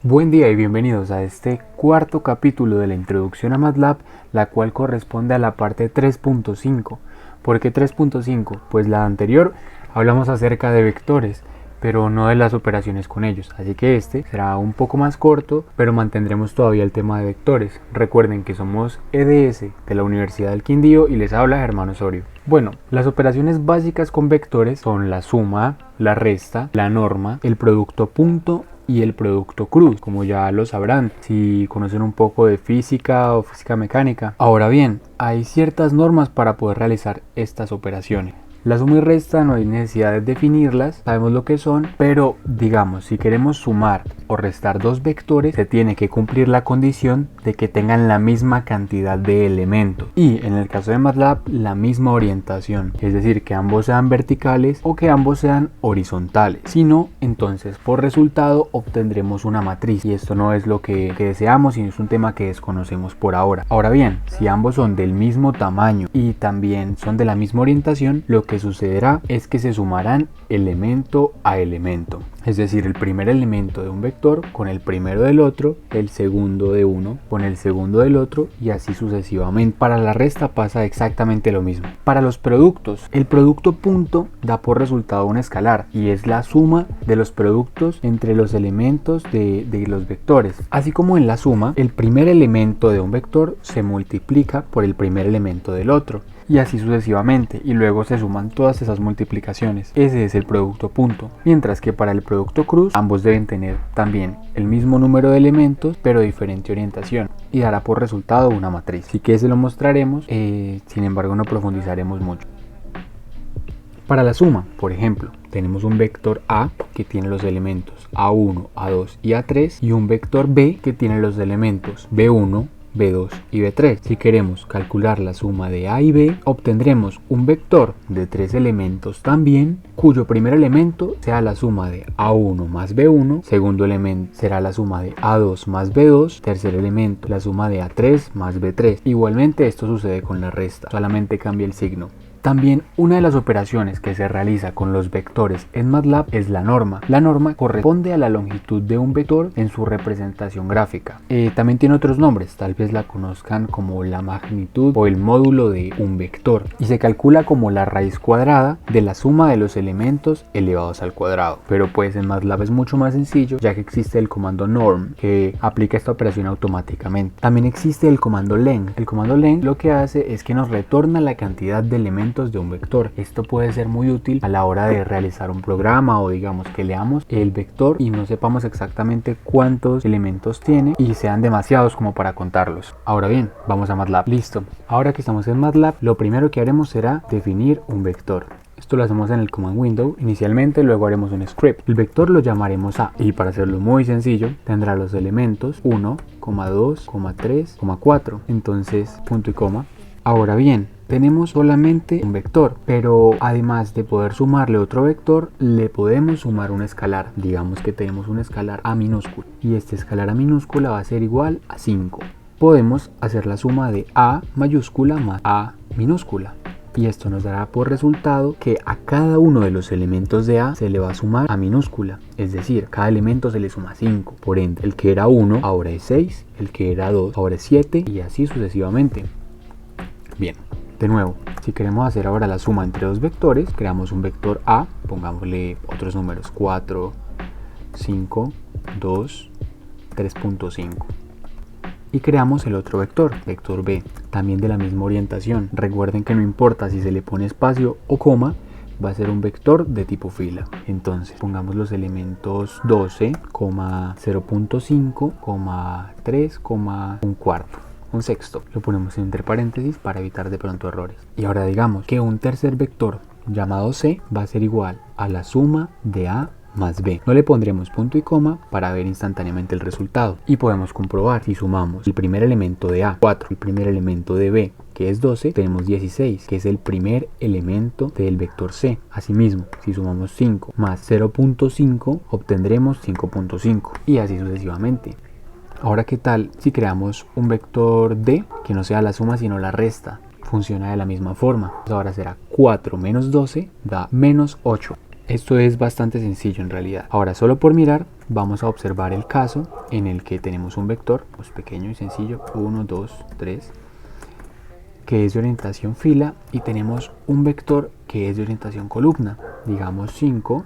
Buen día y bienvenidos a este cuarto capítulo de la introducción a MATLAB, la cual corresponde a la parte 3.5. ¿Por qué 3.5? Pues la anterior hablamos acerca de vectores, pero no de las operaciones con ellos, así que este será un poco más corto, pero mantendremos todavía el tema de vectores. Recuerden que somos EDS de la Universidad del Quindío y les habla Germán Osorio. Bueno, las operaciones básicas con vectores son la suma, la resta, la norma, el producto punto y el producto cruz, como ya lo sabrán si conocen un poco de física o física mecánica. Ahora bien, hay ciertas normas para poder realizar estas operaciones. La suma y resta no hay necesidad de definirlas, sabemos lo que son, pero digamos, si queremos sumar o restar dos vectores, se tiene que cumplir la condición de que tengan la misma cantidad de elementos y, en el caso de MATLAB, la misma orientación, es decir, que ambos sean verticales o que ambos sean horizontales. Si no, entonces por resultado obtendremos una matriz y esto no es lo que deseamos, sino es un tema que desconocemos por ahora. Ahora bien, si ambos son del mismo tamaño y también son de la misma orientación, lo que sucederá es que se sumarán elemento a elemento, es decir, el primer elemento de un vector con el primero del otro, el segundo de uno con el segundo del otro y así sucesivamente. Para la resta pasa exactamente lo mismo. Para los productos, el producto punto da por resultado un escalar y es la suma de los productos entre los elementos de los vectores. Así como en la suma, el primer elemento de un vector se multiplica por el primer elemento del otro y así sucesivamente, y luego se suman todas esas multiplicaciones. Ese es el producto punto. Mientras que para el producto cruz, ambos deben tener también el mismo número de elementos, pero diferente orientación, y dará por resultado una matriz. Así que se lo mostraremos, sin embargo no profundizaremos mucho. Para la suma, por ejemplo, tenemos un vector A que tiene los elementos A1, A2 y A3, y un vector B que tiene los elementos B1, B2 y B3. Si queremos calcular la suma de A y B, obtendremos un vector de 3 elementos también, cuyo primer elemento sea la suma de A1 más B1, segundo elemento será la suma de A2 más B2, tercer elemento la suma de A3 más B3. Igualmente esto sucede con la resta, solamente cambia el signo. También una de las operaciones que se realiza con los vectores en MATLAB es la norma. La norma corresponde a la longitud de un vector en su representación gráfica. También tiene otros nombres, tal vez la conozcan como la magnitud o el módulo de un vector, y se calcula como la raíz cuadrada de la suma de los elementos elevados al cuadrado. Pero pues en MATLAB es mucho más sencillo, ya que existe el comando norm que aplica esta operación automáticamente. También existe el comando len. El comando len lo que hace es que nos retorna la cantidad de elementos de un vector. Esto puede ser muy útil a la hora de realizar un programa o digamos que leamos el vector y no sepamos exactamente cuántos elementos tiene y sean demasiados como para contarlos. Ahora bien, vamos a MATLAB. Listo. Ahora que estamos en MATLAB, lo primero que haremos será definir un vector. Esto lo hacemos en el command window inicialmente, luego haremos un script. El vector lo llamaremos A y para hacerlo muy sencillo tendrá los elementos 1, 2, 3, 4. Entonces punto y coma. Ahora bien, tenemos solamente un vector, pero además de poder sumarle otro vector, le podemos sumar un escalar. Digamos que tenemos un escalar A minúscula y este escalar A minúscula va a ser igual a 5. Podemos hacer la suma de A mayúscula más A minúscula. Y esto nos dará por resultado que a cada uno de los elementos de A se le va a sumar A minúscula. Es decir, cada elemento se le suma 5. Por ende, el que era 1 ahora es 6, el que era 2 ahora es 7 y así sucesivamente. Bien, de nuevo, si queremos hacer ahora la suma entre dos vectores, creamos un vector A, pongámosle otros números 4, 5, 2, 3.5. Y creamos el otro vector, vector B, también de la misma orientación. Recuerden que no importa si se le pone espacio o coma, va a ser un vector de tipo fila. Entonces pongamos los elementos 12, 0.5, 3, un cuarto. Un sexto, lo ponemos entre paréntesis para evitar de pronto errores. Y ahora digamos que un tercer vector llamado C va a ser igual a la suma de A más B. No le pondremos punto y coma para ver instantáneamente el resultado. Y podemos comprobar si sumamos el primer elemento de A, 4, el primer elemento de B, que es 12, tenemos 16, que es el primer elemento del vector C. Asimismo, si sumamos 5 más 0.5, obtendremos 5.5 y así sucesivamente. Ahora, ¿qué tal si creamos un vector D que no sea la suma sino la resta? funciona de la misma forma. Ahora será 4 menos 12 da menos 8. Esto es bastante sencillo en realidad. Ahora, solo por mirar, vamos a observar el caso en el que tenemos un vector pues pequeño y sencillo, 1, 2, 3, que es de orientación fila, y tenemos un vector que es de orientación columna, digamos 5,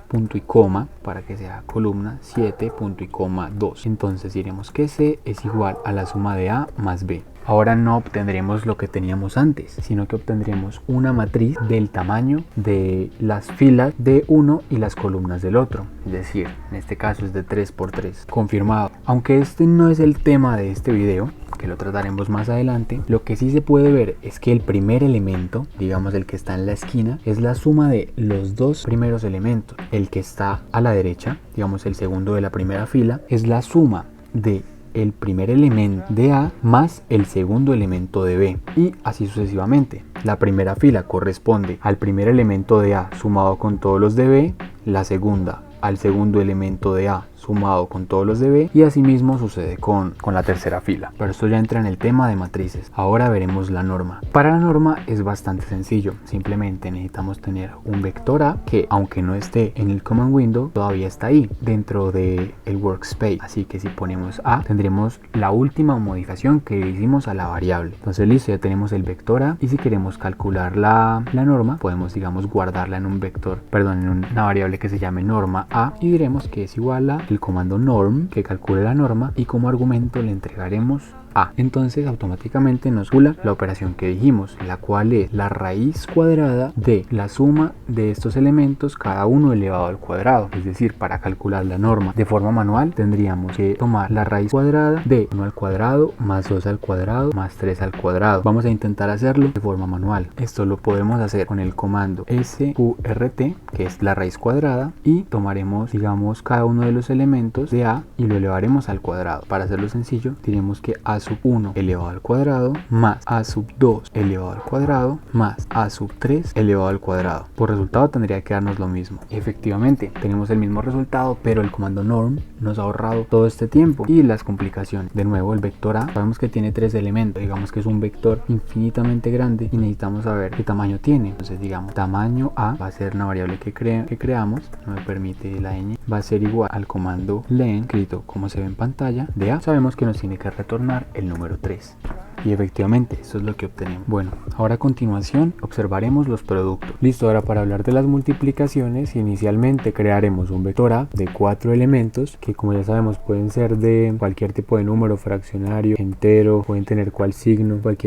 punto y coma, para que sea columna, 7, punto y coma 2. Entonces diremos que C es igual a la suma de A más B. Ahora no obtendremos lo que teníamos antes, sino que obtendremos una matriz del tamaño de las filas de uno y las columnas del otro. Es decir, en este caso es de 3 por 3. Confirmado. Aunque este no es el tema de este video, que lo trataremos más adelante, lo que sí se puede ver es que el primer elemento, digamos el que está en la esquina, es la suma de los dos primeros elementos. El que está a la derecha, digamos el segundo de la primera fila, es la suma de el primer elemento de A más el segundo elemento de B, y así sucesivamente. La primera fila corresponde al primer elemento de A sumado con todos los de B, la segunda al segundo elemento de A sumado con todos los de B, y asimismo sucede con la tercera fila. Pero esto ya entra en el tema de matrices. Ahora veremos la norma. Para la norma es bastante sencillo, simplemente necesitamos tener un vector A que, aunque no esté en el command window, todavía está ahí dentro del workspace. Así que si ponemos A, tendremos la última modificación que hicimos a la variable. Entonces listo, ya tenemos el vector A, y si queremos calcular la norma, podemos digamos guardarla en un vector, perdón, en una variable que se llame norma A, y diremos que es igual a el comando norm que calcule la norma, y como argumento le entregaremos A. Entonces automáticamente nos calcula la operación que dijimos, la cual es la raíz cuadrada de la suma de estos elementos, cada uno elevado al cuadrado. Es decir, para calcular la norma de forma manual tendríamos que tomar la raíz cuadrada de 1 al cuadrado más 2 al cuadrado más 3 al cuadrado. Vamos a intentar hacerlo de forma manual. Esto lo podemos hacer con el comando sqrt, que es la raíz cuadrada, y tomaremos digamos cada uno de los elementos de A y lo elevaremos al cuadrado. Para hacerlo sencillo, diremos que A sub 1 elevado al cuadrado más A sub 2 elevado al cuadrado más A sub 3 elevado al cuadrado. Por resultado tendría que darnos lo mismo. Efectivamente tenemos el mismo resultado, pero el comando norm nos ha ahorrado todo este tiempo y las complicaciones. De nuevo, el vector A sabemos que tiene 3 elementos, digamos que es un vector infinitamente grande y necesitamos saber qué tamaño tiene. Entonces digamos tamaño A va a ser una variable que creamos, no me permite la ñ, va a ser igual al comando len, escrito como se ve en pantalla, de A. Sabemos que nos tiene que retornar el número 3. Y efectivamente, eso es lo que obtenemos. Bueno, ahora a continuación observaremos los productos. Listo, ahora para hablar de las multiplicaciones, inicialmente crearemos un vector A de 4 elementos, que como ya sabemos pueden ser de cualquier tipo de número, fraccionario, entero, pueden tener cualquier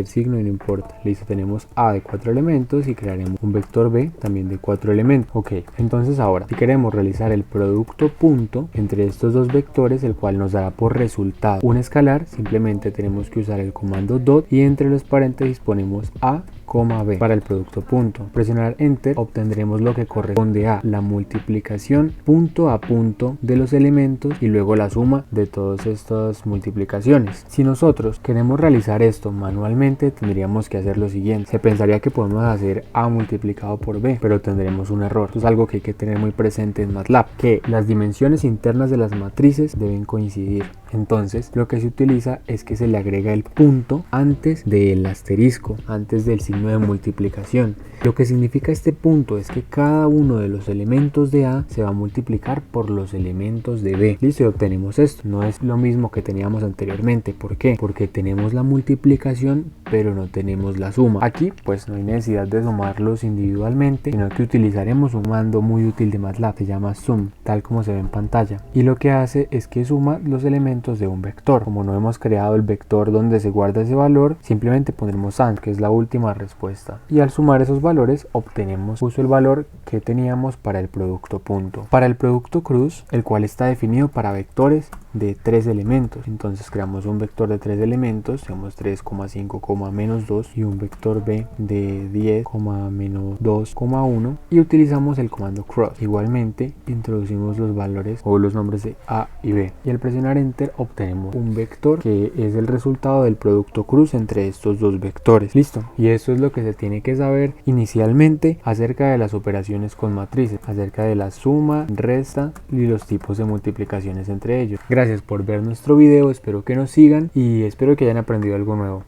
signo y no importa. Listo, tenemos A de 4 elementos y crearemos un vector B también de 4 elementos. Ok, entonces ahora, si queremos realizar el producto punto entre estos dos vectores, el cual nos dará por resultado un escalar, simplemente tenemos que usar el comando dot y entre los paréntesis ponemos A, B para el producto punto. Presionar enter, obtendremos lo que corresponde a la multiplicación punto a punto de los elementos y luego la suma de todas estas multiplicaciones. Si nosotros queremos realizar esto manualmente, tendríamos que hacer lo siguiente. Se pensaría que podemos hacer A multiplicado por B, pero tendremos un error. Esto es algo que hay que tener muy presente en MATLAB, que las dimensiones internas de las matrices deben coincidir. Entonces lo que se utiliza es que se le agrega el punto antes del asterisco, antes del signo de multiplicación. Lo que significa este punto es que cada uno de los elementos de A se va a multiplicar por los elementos de B. Listo, y obtenemos esto. No es lo mismo que teníamos anteriormente. ¿Por qué? Porque tenemos la multiplicación pero no tenemos la suma. Aquí pues no hay necesidad de sumarlos individualmente, sino que utilizaremos un comando muy útil de MATLAB, se llama sum, tal como se ve en pantalla, y lo que hace es que suma los elementos de un vector. Como no hemos creado el vector donde se guarda ese valor, simplemente pondremos AND, que es la última respuesta, y al sumar esos valores obtenemos justo el valor que teníamos para el producto punto. Para el producto cruz, el cual está definido para vectores de 3 elementos, entonces creamos un vector de 3 elementos, tenemos 3,5, menos 2 y un vector B de 10, menos 2,1 y utilizamos el comando cross. Igualmente introducimos los valores o los nombres de A y B y al presionar enter obtenemos un vector que es el resultado del producto cruz entre estos dos vectores. Listo, y eso es lo que se tiene que saber inicialmente acerca de las operaciones con matrices, acerca de la suma, resta y los tipos de multiplicaciones entre ellos. Gracias por ver nuestro video, espero que nos sigan y espero que hayan aprendido algo nuevo.